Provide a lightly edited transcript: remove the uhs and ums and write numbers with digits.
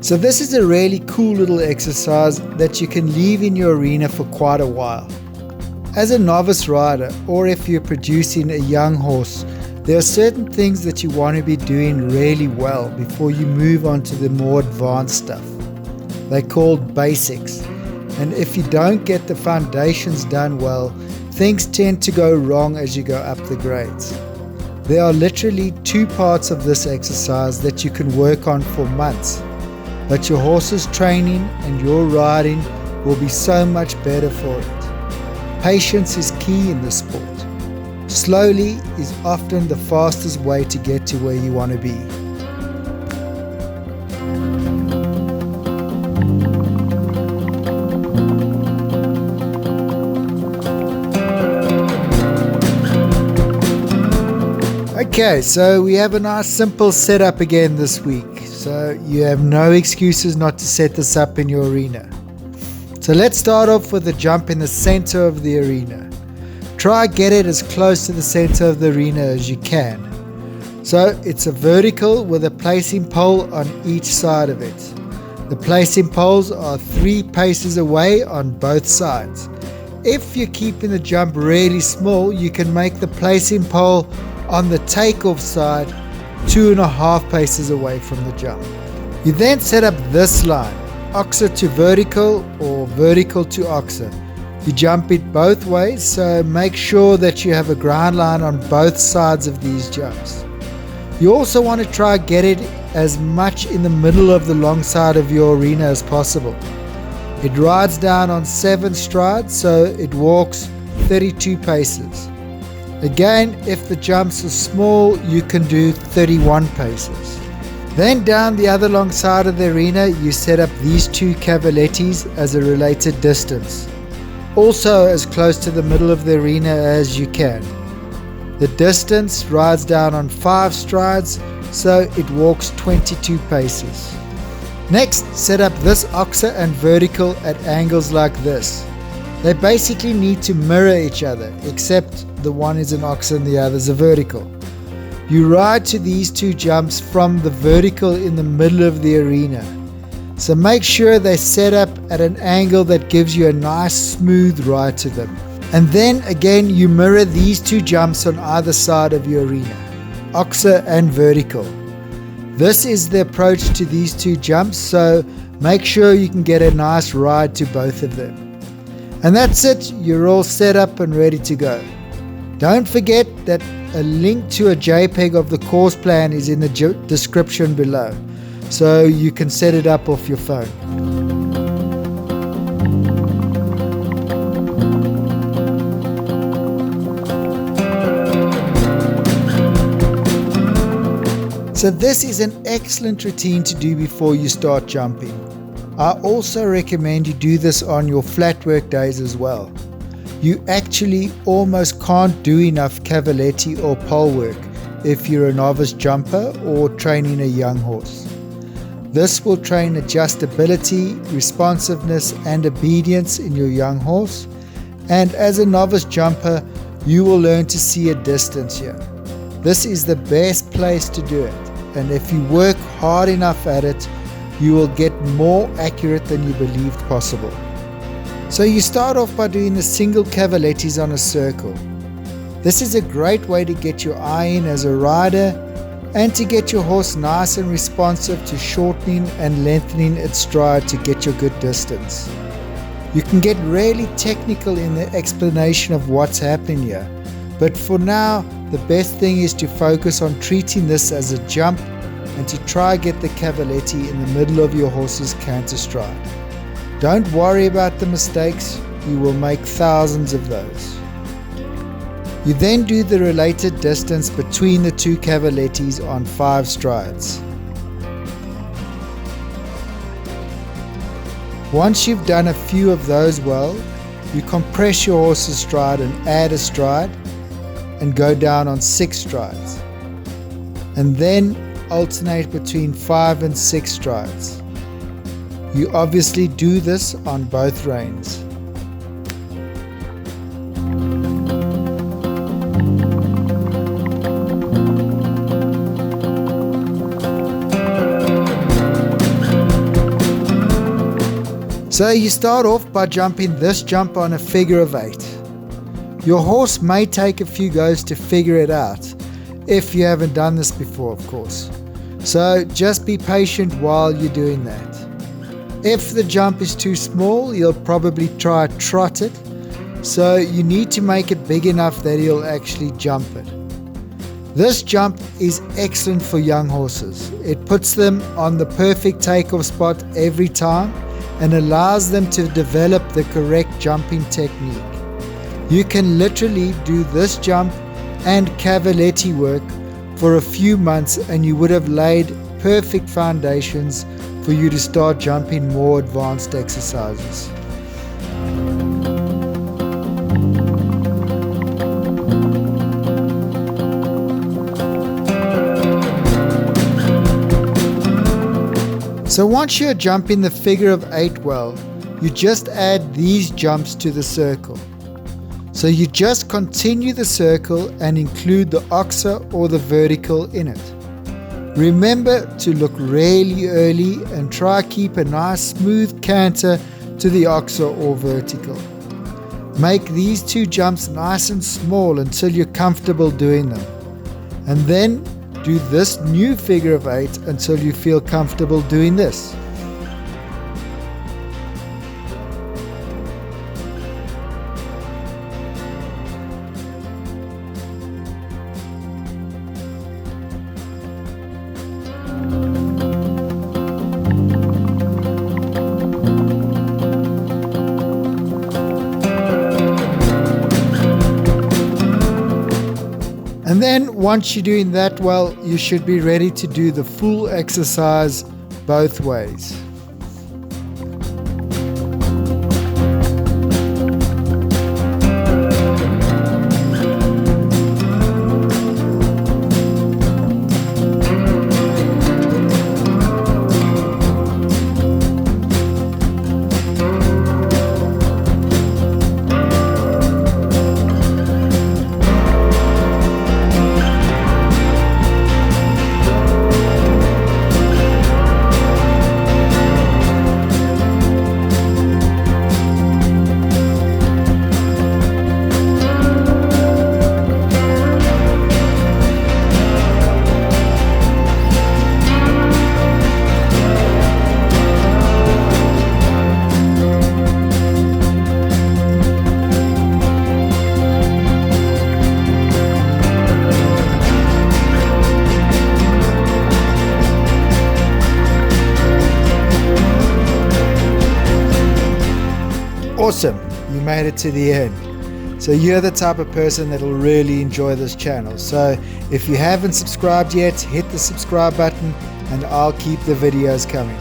So this is a really cool little exercise that you can leave in your arena for quite a while. As a novice rider, or if you're producing a young horse, there are certain things that you want to be doing really well before you move on to the more advanced stuff. They're called basics. And if you don't get the foundations done well, things tend to go wrong as you go up the grades. There are literally 2 parts of this exercise that you can work on for months, but your horse's training and your riding will be so much better for it. Patience is key in this sport. Slowly is often the fastest way to get to where you want to be. Okay, so we have a nice simple setup again this week. So you have no excuses not to set this up in your arena. So let's start off with a jump in the center of the arena. Try get it as close to the center of the arena as you can. So it's a vertical with a placing pole on each side of it. The placing poles are 3 paces away on both sides. If you're keeping the jump really small, you can make the placing pole on the takeoff side 2.5 paces away from the jump. You then set up this line, oxer to vertical or vertical to oxer. You jump it both ways, so make sure that you have a ground line on both sides of these jumps. You also want to try get it as much in the middle of the long side of your arena as possible. It rides down on 7 strides, so it walks 32 paces. Again, if the jumps are small, you can do 31 paces. Then down the other long side of the arena, you set up these 2 cavalettis as a related distance. Also as close to the middle of the arena as you can. The distance rides down on 5 strides, so it walks 22 paces. Next, set up this oxer and vertical at angles like this. They basically need to mirror each other, except the one is an oxer and the other is a vertical. You ride to these 2 jumps from the vertical in the middle of the arena. So make sure they set up at an angle that gives you a nice smooth ride to them. And then again you mirror these 2 jumps on either side of your arena, oxer and vertical. This is the approach to these 2 jumps, so make sure you can get a nice ride to both of them. And that's it, you're all set up and ready to go. Don't forget that a link to a JPEG of the course plan is in the description below, so you can set it up off your phone. So this is an excellent routine to do before you start jumping. I also recommend you do this on your flat work days as well. You actually almost can't do enough cavaletti or pole work if you're a novice jumper or training a young horse. This will train adjustability, responsiveness and obedience in your young horse, and as a novice jumper you will learn to see a distance here. This is the best place to do it, and if you work hard enough at it, you will get more accurate than you believed possible. So you start off by doing the single cavalettis on a circle. This is a great way to get your eye in as a rider and to get your horse nice and responsive to shortening and lengthening its stride to get your good distance. You can get really technical in the explanation of what's happening here, but for now the best thing is to focus on treating this as a jump and to try get the cavaletti in the middle of your horse's canter stride. Don't worry about the mistakes, you will make thousands of those. You then do the related distance between the 2 cavalettis on 5 strides. Once you've done a few of those well, you compress your horse's stride and add a stride and go down on 6 strides. And then alternate between 5 and 6 strides. You obviously do this on both reins. So you start off by jumping this jump on a figure of 8. Your horse may take a few goes to figure it out, if you haven't done this before, of course. So just be patient while you're doing that. If the jump is too small, you'll probably try trot it. So you need to make it big enough that he'll actually jump it. This jump is excellent for young horses. It puts them on the perfect takeoff spot every time and allows them to develop the correct jumping technique. You can literally do this jump and cavaletti work for a few months and you would have laid perfect foundations for you to start jumping more advanced exercises. So once you're jumping the figure of 8 well, you just add these jumps to the circle. So you just continue the circle and include the oxer or the vertical in it. Remember to look really early and try keep a nice smooth canter to the oxer or vertical. Make these 2 jumps nice and small until you're comfortable doing them. And then do this new figure of 8 until you feel comfortable doing this. And then once you're doing that well, you should be ready to do the full exercise both ways. Awesome, you made it to the end. So you're the type of person that will really enjoy this channel. So if you haven't subscribed yet, hit the subscribe button and I'll keep the videos coming.